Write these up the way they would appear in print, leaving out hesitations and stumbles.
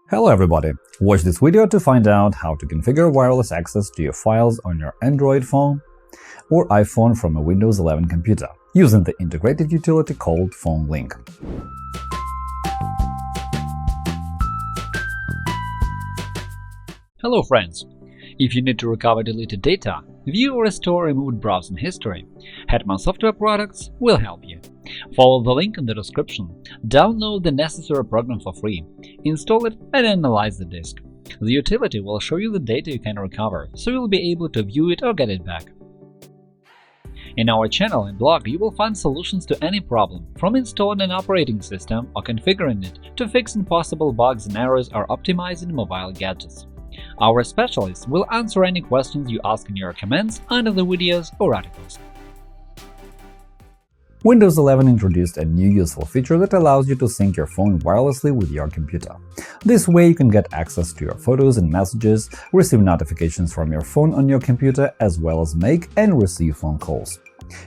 Hello everybody! Watch this video to find out how to configure wireless access to your files on your Android phone or iPhone from a Windows 11 computer using the integrated utility called Phone Link. Hello friends! If you need to recover deleted data, view or restore removed browsing history, Hetman Software Products will help you. Follow the link in the description, download the necessary program for free, install it and analyze the disk. The utility will show you the data you can recover, so you'll be able to view it or get it back. In our channel and blog you will find solutions to any problem, from installing an operating system or configuring it to fixing possible bugs and errors or optimizing mobile gadgets. Our specialists will answer any questions you ask in your comments under the videos or articles. Windows 11 introduced a new useful feature that allows you to sync your phone wirelessly with your computer. This way you can get access to your photos and messages, receive notifications from your phone on your computer, as well as make and receive phone calls.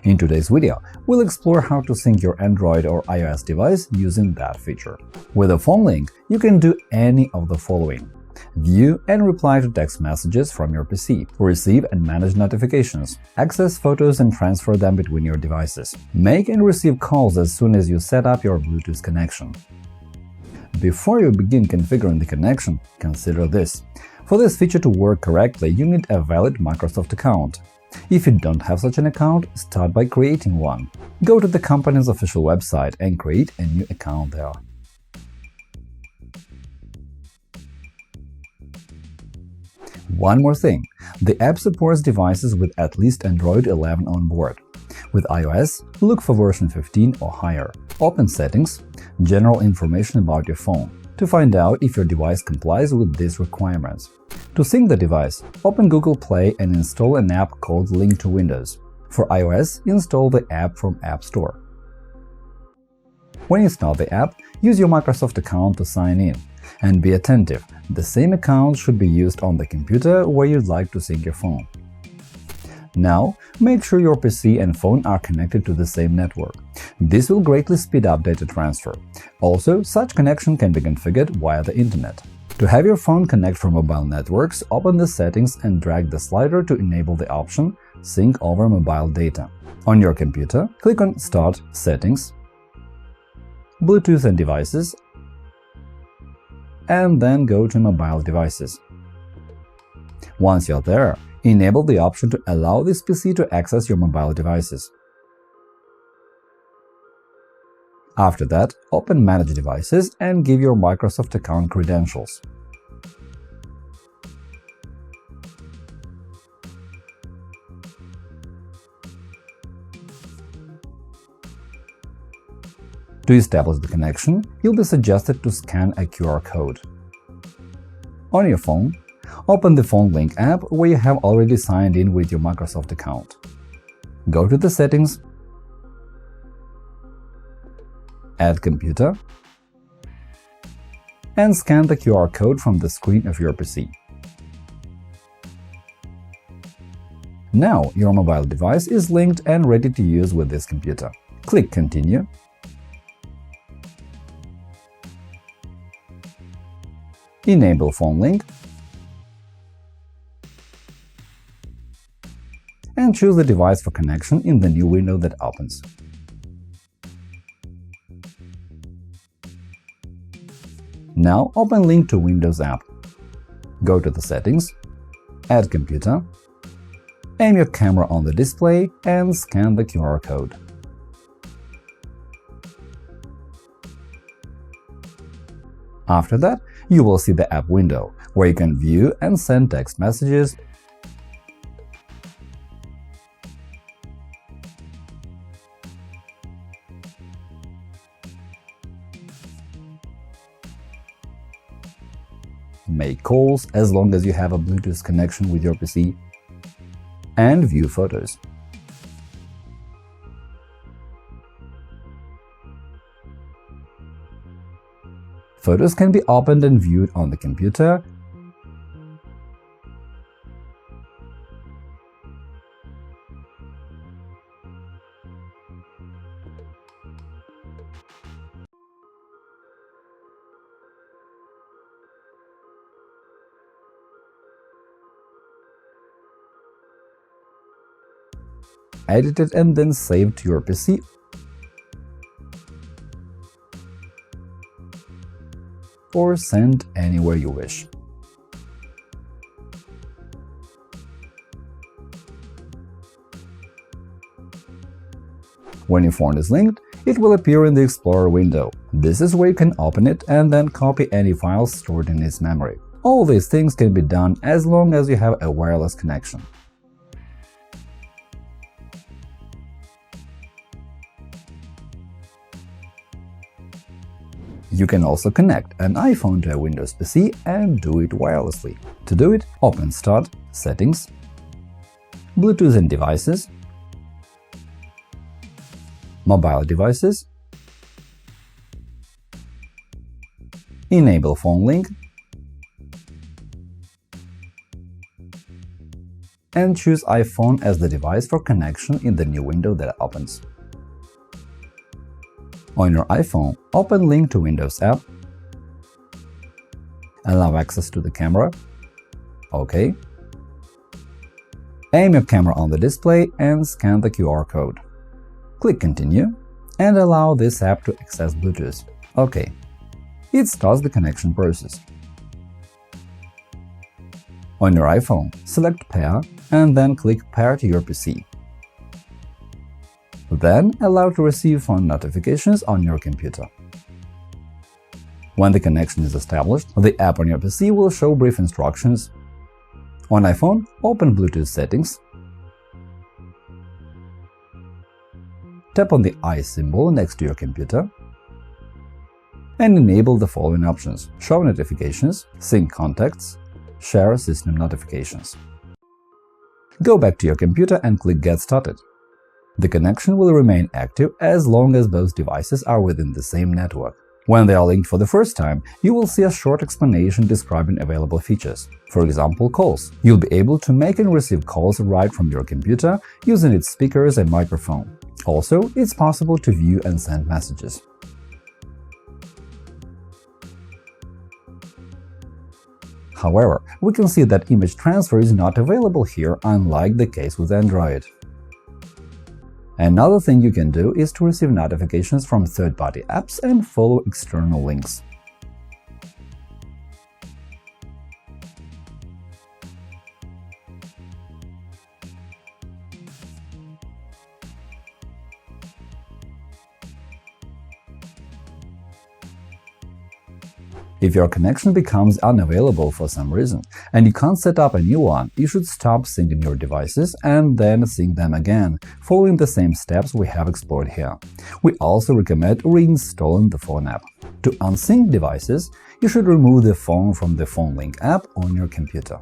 In today's video, we'll explore how to sync your Android or iOS device using that feature. With a phone link, you can do any of the following: view and reply to text messages from your PC, receive and manage notifications, access photos and transfer them between your devices, make and receive calls as soon as you set up your Bluetooth connection. Before you begin configuring the connection, consider this. For this feature to work correctly, you need a valid Microsoft account. If you don't have such an account, start by creating one. Go to the company's official website and create a new account there. One more thing, the app supports devices with at least Android 11 on board. With iOS, look for version 15 or higher. Open Settings, General information about your phone, to find out if your device complies with these requirements. To sync the device, open Google Play and install an app called Link to Windows. For iOS, install the app from App Store. When you start the app, use your Microsoft account to sign in. And be attentive, the same account should be used on the computer where you'd like to sync your phone. Now, make sure your PC and phone are connected to the same network. This will greatly speed up data transfer. Also, such connection can be configured via the Internet. To have your phone connect from mobile networks, open the settings and drag the slider to enable the option Sync over mobile data. On your computer, click on Start Settings, Bluetooth and Devices, and then go to Mobile Devices. Once you're there, enable the option to allow this PC to access your mobile devices. After that, open Manage Devices and give your Microsoft account credentials. To establish the connection, you'll be suggested to scan a QR code. On your phone, open the Phone Link app where you have already signed in with your Microsoft account. Go to the Settings, Add Computer, and scan the QR code from the screen of your PC. Now your mobile device is linked and ready to use with this computer. Click Continue. Enable Phone Link and choose the device for connection in the new window that opens. Now open Link to Windows app. Go to the Settings, Add Computer, aim your camera on the display and scan the QR code. After that, you will see the app window, where you can view and send text messages, make calls as long as you have a Bluetooth connection with your PC, and view photos. Photos can be opened and viewed on the computer, edit it and then save to your PC or send anywhere you wish. When your phone is linked, it will appear in the Explorer window. This is where you can open it and then copy any files stored in its memory. All these things can be done as long as you have a wireless connection. You can also connect an iPhone to a Windows PC and do it wirelessly. To do it, open Start, Settings, Bluetooth and Devices, Mobile Devices, Enable Phone Link, and choose iPhone as the device for connection in the new window that opens. On your iPhone, open Link to Windows app, allow access to the camera, OK. Aim your camera on the display and scan the QR code. Click Continue and allow this app to access Bluetooth. OK. It starts the connection process. On your iPhone, select Pair and then click Pair to your PC. Then allow to receive phone notifications on your computer. When the connection is established, the app on your PC will show brief instructions. On iPhone, open Bluetooth settings, tap on the eye symbol next to your computer, and enable the following options: Show notifications, sync contacts, share system notifications. Go back to your computer and click Get Started. The connection will remain active as long as both devices are within the same network. When they are linked for the first time, you will see a short explanation describing available features. For example, calls. You'll be able to make and receive calls right from your computer using its speakers and microphone. Also, it's possible to view and send messages. However, we can see that image transfer is not available here, unlike the case with Android. Another thing you can do is to receive notifications from third-party apps and follow external links. If your connection becomes unavailable for some reason and you can't set up a new one, you should stop syncing your devices and then sync them again, following the same steps we have explored here. We also recommend reinstalling the phone app. To unsync devices, you should remove the phone from the Phone Link app on your computer.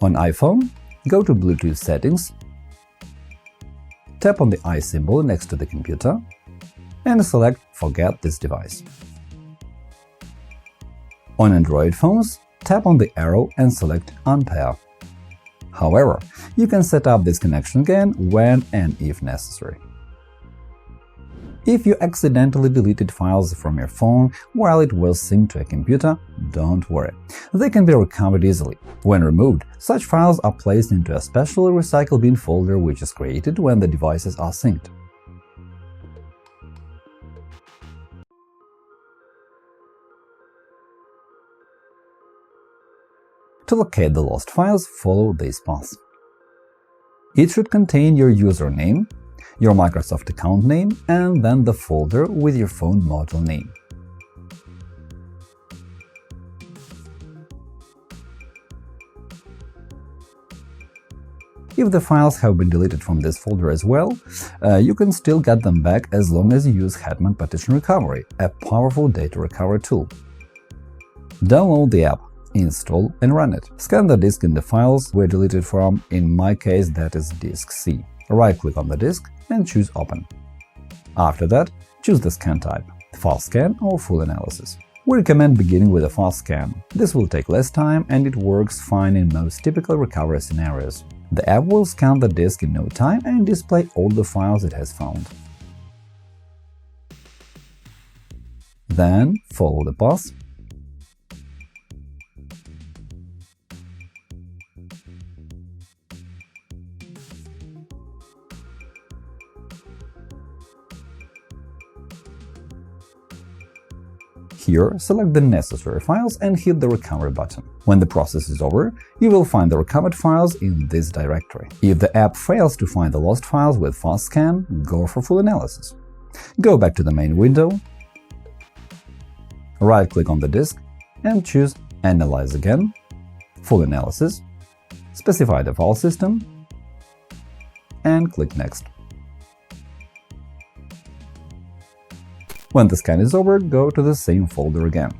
On iPhone, go to Bluetooth settings, tap on the eye symbol next to the computer, and select Forget this device. On Android phones, tap on the arrow and select Unpair. However, you can set up this connection again when and if necessary. If you accidentally deleted files from your phone while it was synced to a computer, don't worry. They can be recovered easily. When removed, such files are placed into a special recycle bin folder which is created when the devices are synced. To locate the lost files, follow this path. It should contain your username, your Microsoft account name, and then the folder with your phone model name. If the files have been deleted from this folder as well, you can still get them back as long as you use Hetman Partition Recovery, a powerful data recovery tool. Download the app, install and run it. Scan the disk in the files were deleted from, in my case that is disk C. Right-click on the disk and choose Open. After that, choose the scan type – fast scan or full analysis. We recommend beginning with a fast scan. This will take less time and it works fine in most typical recovery scenarios. The app will scan the disk in no time and display all the files it has found. Then follow the path. Here, select the necessary files and hit the Recover button. When the process is over, you will find the recovered files in this directory. If the app fails to find the lost files with fast scan, go for full analysis. Go back to the main window, right-click on the disk and choose Analyze again, Full Analysis, specify the file system, and click Next. When the scan is over, go to the same folder again.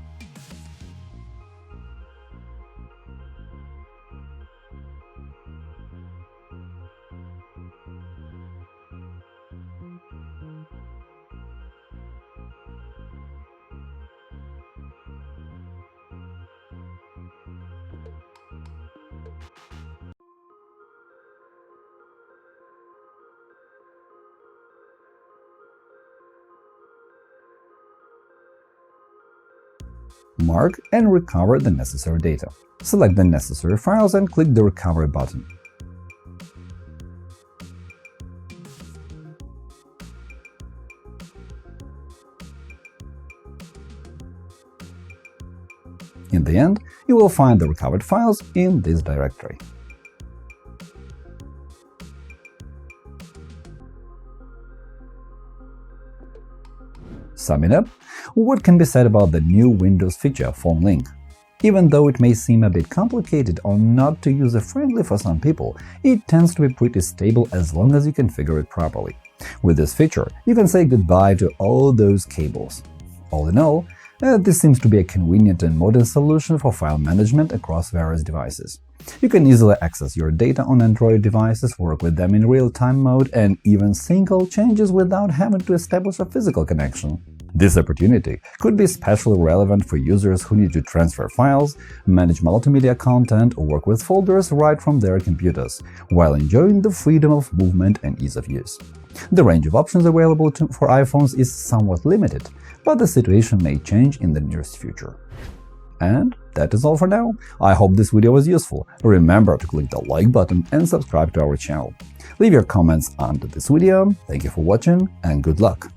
Mark and recover the necessary data. Select the necessary files and click the Recovery button. In the end, you will find the recovered files in this directory. Summing up, what can be said about the new Windows feature Phone Link? Even though it may seem a bit complicated or not too user-friendly for some people, it tends to be pretty stable as long as you configure it properly. With this feature, you can say goodbye to all those cables. All in all, this seems to be a convenient and modern solution for file management across various devices. You can easily access your data on Android devices, work with them in real-time mode, and even sync all changes without having to establish a physical connection. This opportunity could be especially relevant for users who need to transfer files, manage multimedia content, or work with folders right from their computers, while enjoying the freedom of movement and ease of use. The range of options available for iPhones is somewhat limited, but the situation may change in the nearest future. And that is all for now. I hope this video was useful. Remember to click the like button and subscribe to our channel. Leave your comments under this video. Thank you for watching and good luck!